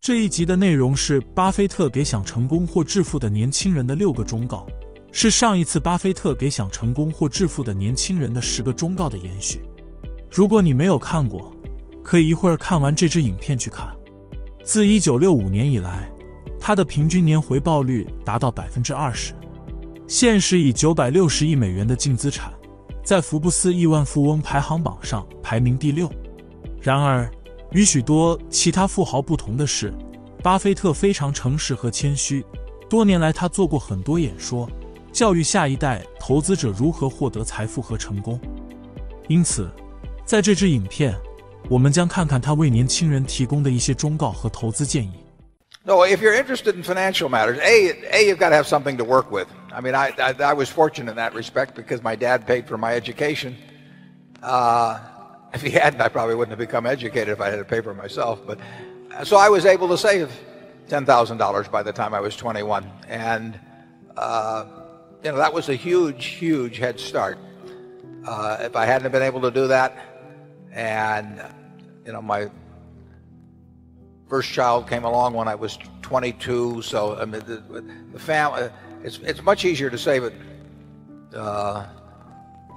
这一集的内容是巴菲特给想成功或致富的年轻人的6个忠告，是上一次巴菲特给想成功或致富的年轻人的10个忠告的延续。如果你没有看过，可以一会儿看完这支影片去看。自1965年以来，他的平均年回报率达到 20%， 现时以960亿美元的净资产，在福布斯亿万富翁排行榜上排名第6。然而，与许多其他富豪不同的是，巴菲特非常诚实和谦虚。多年来，他做过很多演说，教育下一代投资者如何获得财富和成功。因此，在这支影片，我们将看看他为年轻人提供的一些忠告和投资建议。No, if you're interested in financial matters, you've got to have something to work with. I mean, I was fortunate in that respect because my dad paid for my education. If he hadn't, I probably wouldn't have become educated if I had to pay for it myself. But so I was able to save $10,000 by the time I was 21, and that was a huge head start. If I hadn't been able to do that, and my first child came along when I was 22, so I mean the family. It's much easier to save it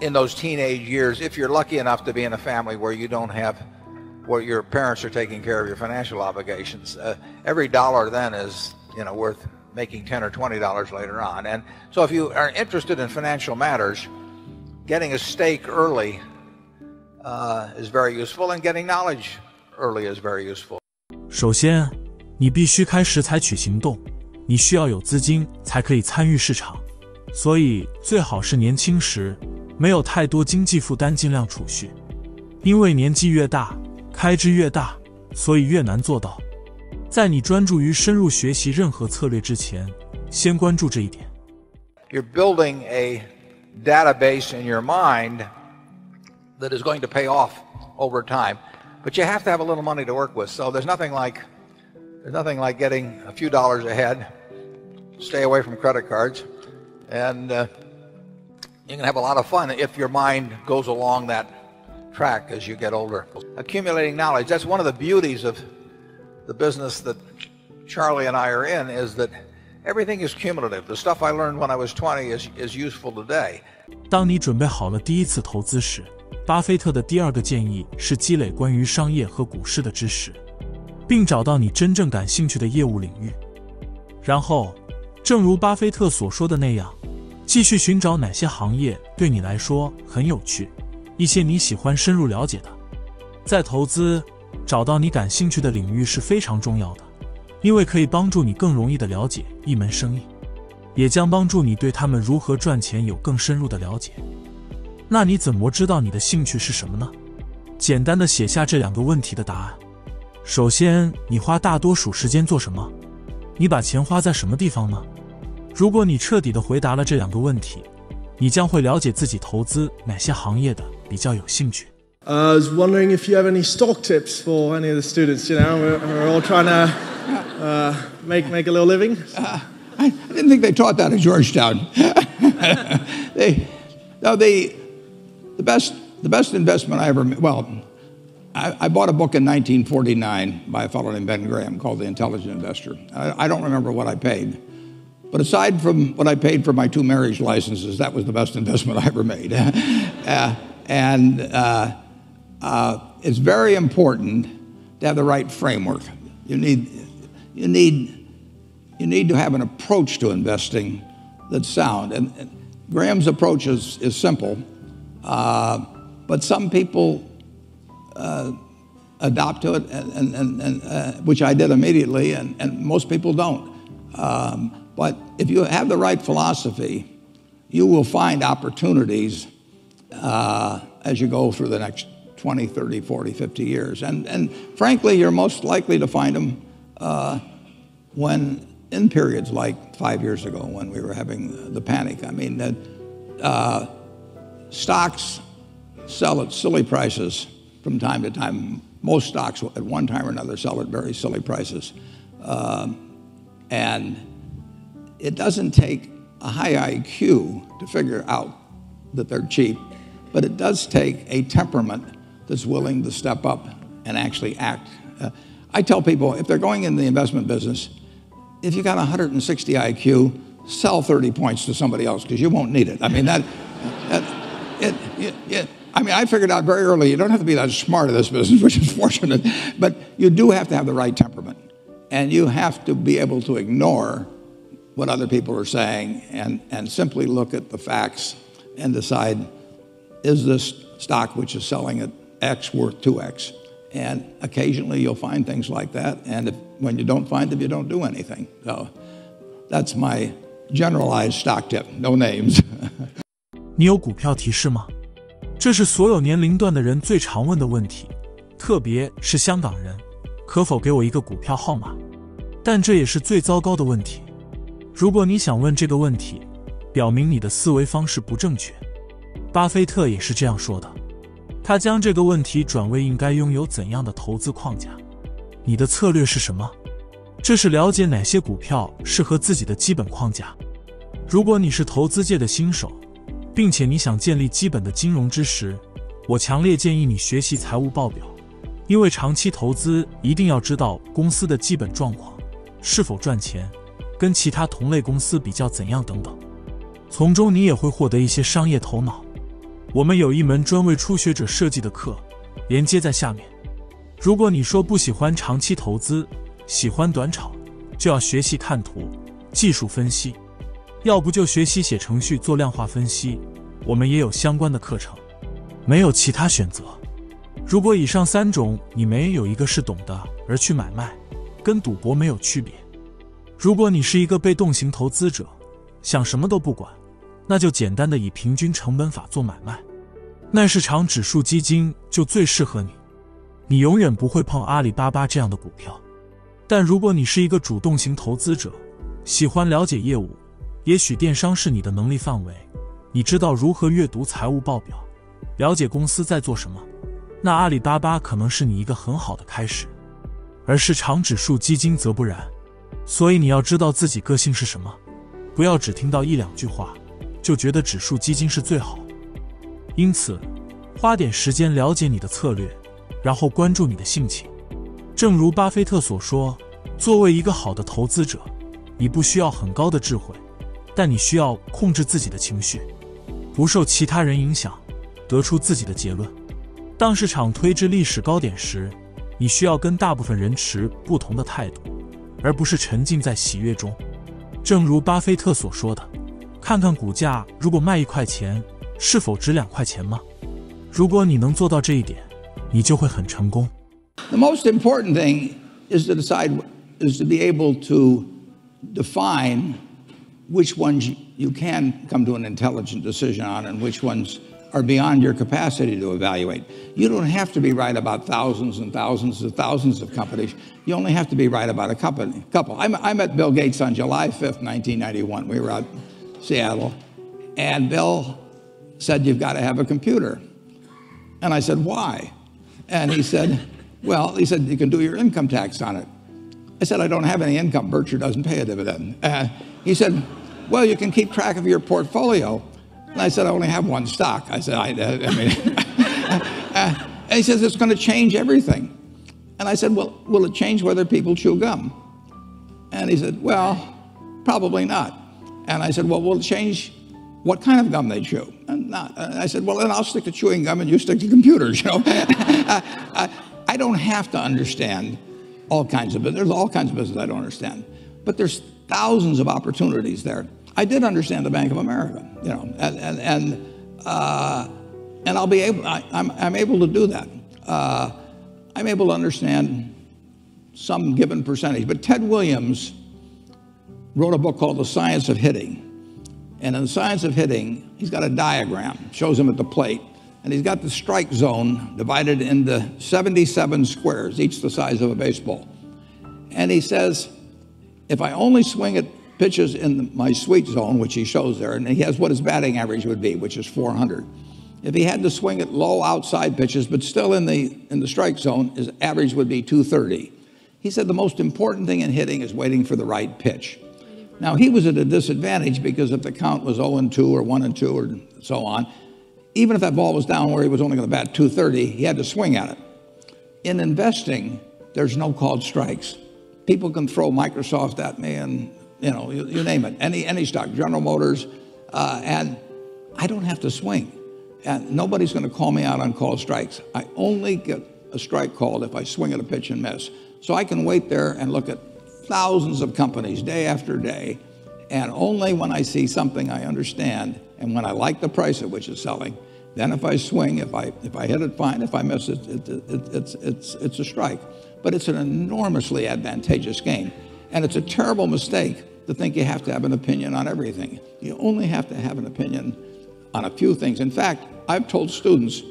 in those teenage years if you're lucky enough to be in a family where your parents are taking care of your financial obligations. Every dollar then is worth making $10 or $20 later on. And so if you are interested in financial matters, getting a stake early is very useful, and getting knowledge early is very useful. 首先，你必须开始采取行动，你需要有资金才可以参与市场，所以最好是年轻时没有太多经济负担，尽量储蓄，因为年纪越大，开支越大，所以越难做到。在你专注于深入学习任何策略之前，先关注这一点。You're building a database in your mind that is going to pay off over time, but you have to have a little money to work with. So there's nothing like getting a few dollars ahead. Stay away from credit cards, and you can have a lot of fun if your mind goes along that track as you get older. Accumulating knowledge, that's one of the beauties of the business that Charlie and I are in, is that everything is cumulative. The stuff I learned when I was 20 is useful today. 当你准备好了第一次投资时，巴菲特的第2个建议是积累关于商业和股市的知识，并找到你真正感兴趣的业务领域。然后，正如巴菲特所说的那样，继续寻找哪些行业对你来说很有趣，一些你喜欢深入了解的。在投资，找到你感兴趣的领域是非常重要的，因为可以帮助你更容易地了解一门生意，也将帮助你对他们如何赚钱有更深入的了解。那你怎么知道你的兴趣是什么呢？简单地写下这2个问题的答案。首先，你花大多数时间做什么？你把钱花在什么地方呢？如果你彻底地回答了这2个问题，你将会了解自己投资哪些行业的比较有兴趣。I was wondering if you have any stock tips for any of the students. We're all trying to make a little living. I didn't think they taught that at Georgetown. The best investment I ever made. Well, I bought a book in 1949 by a fellow named Ben Graham called The Intelligent Investor. I don't remember what I paid. But aside from what I paid for my 2 marriage licenses, that was the best investment I ever made. It's very important to have the right framework. You need to have an approach to investing that's sound. And Graham's approach is simple, but some people adopt to it, and which I did immediately, and most people don't. But if you have the right philosophy, you will find opportunities as you go through the next 20, 30, 40, 50 years. And frankly, you're most likely to find them when in periods like 5 years ago when we were having the panic. I mean, stocks sell at silly prices from time to time. Most stocks at one time or another sell at very silly prices. And it doesn't take a high IQ to figure out that they're cheap, but it does take a temperament that's willing to step up and actually act. I tell people, if they're going into the investment business, if you got 160 IQ, sell 30 points to somebody else because you won't need it. I mean, I mean, I figured out very early, you don't have to be that smart in this business, which is fortunate, but you do have to have the right temperament. And you have to be able to ignore what other people are saying and simply look at the facts and decide, is this stock which is selling at X worth 2X? And occasionally you'll find things like that. And when you don't find them, you don't do anything. So that's my generalized stock tip. No names. 你有股票提示吗？这是所有年龄段的人最常问的问题，特别是香港人，可否给我一个股票号码？但这也是最糟糕的问题。如果你想问这个问题，表明你的思维方式不正确。巴菲特也是这样说的。他将这个问题转为应该拥有怎样的投资框架？你的策略是什么？这是了解哪些股票适合自己的基本框架。如果你是投资界的新手，并且你想建立基本的金融知识，我强烈建议你学习财务报表，因为长期投资一定要知道公司的基本状况，是否赚钱，跟其他同类公司比较怎样等等。从中你也会获得一些商业头脑。我们有一门专为初学者设计的课，连接在下面。如果你说不喜欢长期投资，喜欢短炒，就要学习看图、技术分析，要不就学习写程序做量化分析，我们也有相关的课程，没有其他选择。如果以上3种你没有一个是懂的而去买卖，跟赌博没有区别。如果你是一个被动型投资者，想什么都不管，那就简单的以平均成本法做买卖，那市场指数基金就最适合你。你永远不会碰阿里巴巴这样的股票。但如果你是一个主动型投资者，喜欢了解业务，也许电商是你的能力范围，你知道如何阅读财务报表，了解公司在做什么，那阿里巴巴可能是你一个很好的开始。而市场指数基金则不然。所以你要知道自己个性是什么，不要只听到1-2句话就觉得指数基金是最好。因此，花点时间了解你的策略，然后关注你的性情。正如巴菲特所说，作为一个好的投资者，你不需要很高的智慧，但你需要控制自己的情绪，不受其他人影响，得出自己的结论。当市场推至历史高点时，你需要跟大部分人持不同的态度，而不是沉浸在喜悦中。正如巴菲特所说的，看看股价如果卖1块钱，是否值2块钱吗？如果你能做到这一点，你就会很成功。The most important thing is to be able to define which ones you can come to an intelligent decision on and which ones are beyond your capacity to evaluate. You don't have to be right about thousands and thousands and thousands of companies. You only have to be right about a couple. I met Bill Gates on July 5th, 1991. We were out in Seattle, and Bill said, "You've got to have a computer." And I said, "Why?" And he said, "You can do your income tax on it." I said, "I don't have any income. Berkshire doesn't pay a dividend." He said, "Well, you can keep track of your portfolio." And I said, "I only have one stock." I said, and he says, "It's going to change everything." And I said, "Well, will it change whether people chew gum?" And he said, "Well, probably not." And I said, "Well, will it change what kind of gum they chew?" And I said, "Well, then I'll stick to chewing gum and you stick to computers, you know." I don't have to understand all kinds of business. There's all kinds of business I don't understand. But there's thousands of opportunities there. I did understand the Bank of America, you know, and I'll be able. I'm able to do that. I'm able to understand some given percentage. But Ted Williams wrote a book called The Science of Hitting, and in The Science of Hitting, he's got a diagram, shows him at the plate, and he's got the strike zone divided into 77 squares, each the size of a baseball. And he says, if I only swing at pitches in my sweet zone, which he shows there, and he has what his batting average would be, which is 400. If he had to swing at low outside pitches, but still in the strike zone, his average would be 230. He said the most important thing in hitting is waiting for the right pitch. Now, he was at a disadvantage because if the count was 0-2 or 1-2 or so on, even if that ball was down where he was only going to bat 230, he had to swing at it. In investing, there's no called strikes. People can throw Microsoft at me and, you name it, any stock, General Motors, and I don't have to swing. And nobody's going to call me out on called strikes. I only get a strike called if I swing at a pitch and miss. So I can wait there and look at thousands of companies day after day, and only when I see something I understand and when I like the price at which it's selling, then if I swing, if I hit it, fine. If I miss it, it's a strike. But it's an enormously advantageous game. And it's a terrible mistake to think you have to have an opinion on everything. You only have to have an opinion on a few things. In fact, I've told students,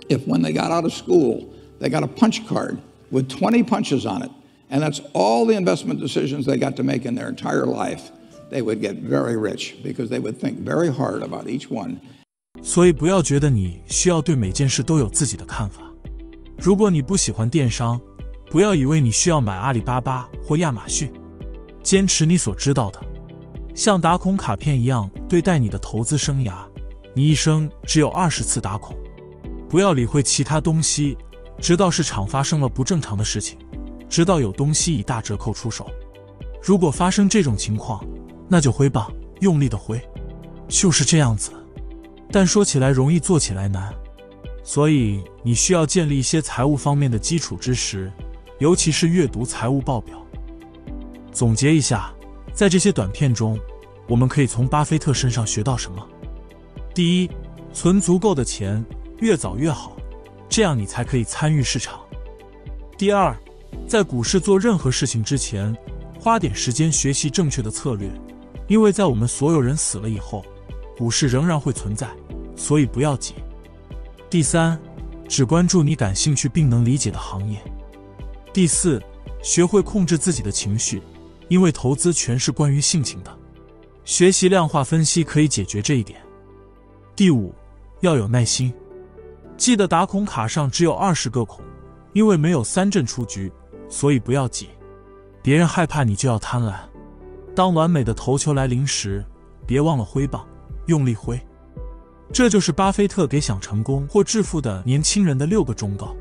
if when they got out of school, they got a punch card with 20 punches on it, and that's all the investment decisions they got to make in their entire life, they would get very rich because they would think very hard about each one. 所以不要觉得你需要对每件事都有自己的看法。如果你不喜欢电商，不要以为你需要买阿里巴巴或亚马逊。坚持你所知道的，像打孔卡片一样对待你的投资生涯。你一生只有20次打孔，不要理会其他东西，直到市场发生了不正常的事情，直到有东西以大折扣出手。如果发生这种情况，那就挥棒，用力的挥，就是这样子。但说起来容易，做起来难，所以你需要建立一些财务方面的基础知识，尤其是阅读财务报表。总结一下，在这些短片中，我们可以从巴菲特身上学到什么？第一，存足够的钱，越早越好，这样你才可以参与市场。第二，在股市做任何事情之前，花点时间学习正确的策略，因为在我们所有人死了以后，股市仍然会存在，所以不要急。第三，只关注你感兴趣并能理解的行业。第四，学会控制自己的情绪，因为投资全是关于性情的。学习量化分析可以解决这一点。第五，要有耐心。记得打孔卡上只有20个孔，因为没有3阵出局，所以不要急。别人害怕你就要贪婪。当完美的投球来临时，别忘了挥棒，用力挥。这就是巴菲特给想成功或致富的年轻人的6个忠告。